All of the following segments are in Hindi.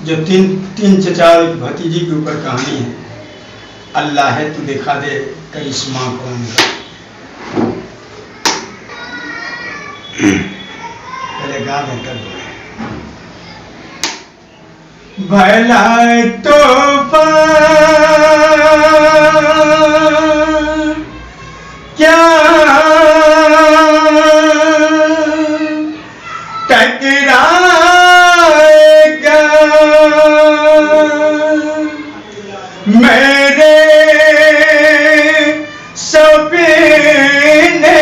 जो तीन चचा और भतीजी के ऊपर कहानी है। अल्लाह है तू दिखा दे करिश्मा कुरान का। पहले गा दे कर दो। भला तो क्या टकराएगा मेरे सपने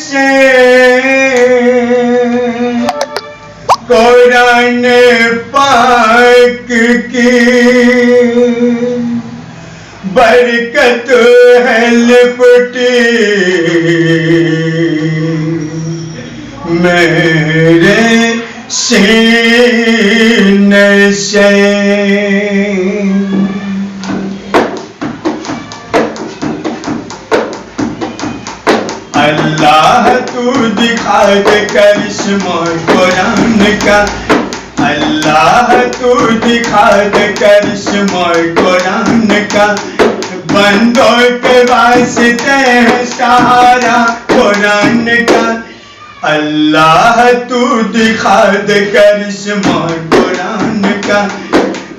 से कुरान पाक की बरकत है लिपटी मेरे सीने से। अल्लाह तू दिखा दे करिश्मा कुरान का। अल्लाह तू दिखा दे करिश्मा कुरान का। बंदों के वास्ते है सहारा कुरान का। अल्लाह तू दिखा दे करिश्मा कुरान का।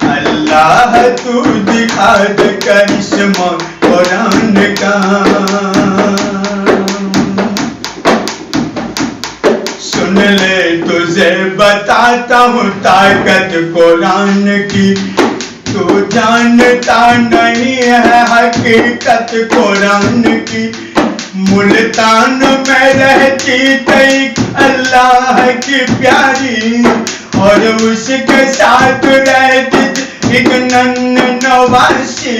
अल्लाह तू दिखा दे करिश्मा कुरान का। सुन ले तुझे बताता हूँ ताकत कुरान की। तू जानता नहीं है हकीकत कुरान की। मुल्तान में रहती थी अल्लाह की प्यारी और उसके साथ रहती एक नवासी।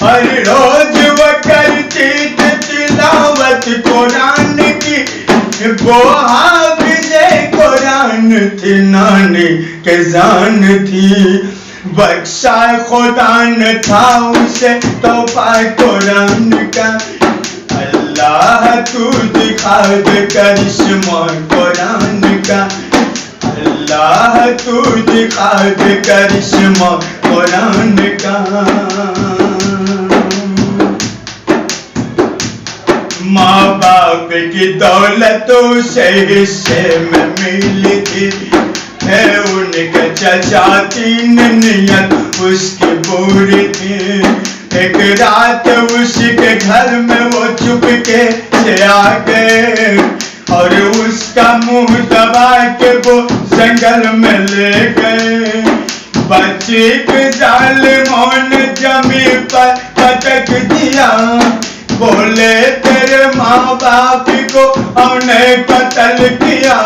हर रोज वो करती थी तिलावत कुरान की। वो हाफिज़े कुरान थी नानी के जान थी। बख्शा खुदा न था उसे तोहफा कुरान का। अल्लाह तू दिखा दे करिश्मा कुरान का। अल्लाह तू दिखा दे करिश्मा कुरान का। माँ बाप की दौलतों से हिस्से में मिली थी। है उनके चचा तीन नियत उसकी बुरी थी। एक रात उसके घर में वो चुपके से आ गए और उसका मुंह दबा के वो जंगल में ले गए। बच्ची के जालिमों ने जमीन पर पटक दिया। बोले तेरे माँ बाप को हमने कत्ल किया।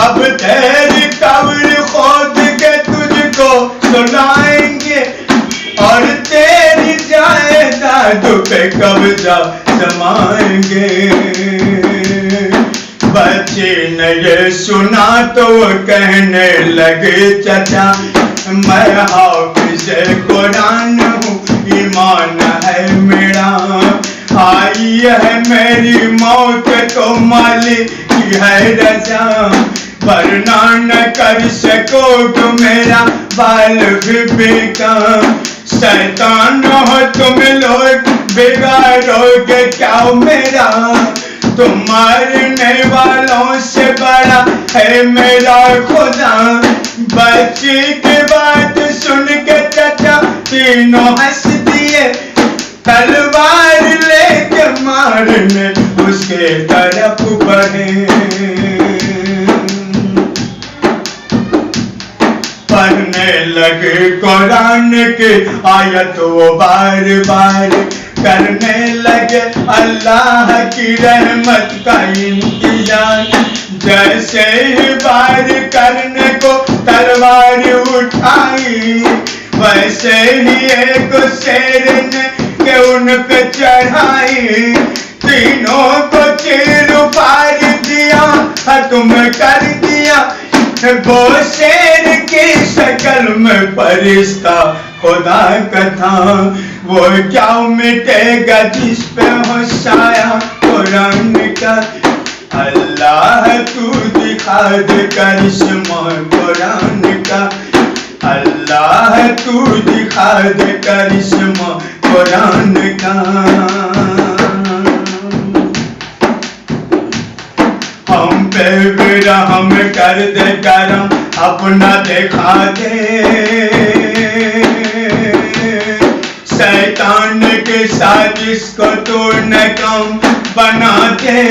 अब तेरी कब्र खोद के तुझको सुनाएंगे और तेरी जायदाद पे कब्जा जमाएंगे। बच्चे ने ये सुना तो कहने लगे चचा मैं हाफिज़े कुरान हूँ ईमान है मेरा। आई है मेरी मौत तो मालिक की है रजा। वरना न कर सको तो मेरा बाल भी बेकार। शैतान हो तुम लोग बिगाड़ोगे क्या मेरा। तुम मारने वालों से बड़ा है मेरा खुदा। बच्ची की बात सुन के चचा तीनों हंस दिए। तलवार लेके मारने उसके तरफ बढ़े। पढ़ने लगे कुरान की आयत वो बार बार। करने लगे अल्लाह की रहमत का इंतजार। जैसे ही वार करने को तलवार उठाई वैसे ही एक शेर ने के उन पे चढ़ाई। तीनों को चीर फाड़ दिया तुम कर दिया। वो शेर की शक्ल में फरिश्ता खुदा का था। वो क्या मिटेगा जिस पे हो साया कुरान का। अल्लाह तू दिखा दे करिश्मा कुरान का। अल्लाह तू दिखा दे करिश्मा कुरान का। हम पे भी रहम कर दे करम अपना दिखा दे, शैतान के साजिश को तू नाकाम बना दे।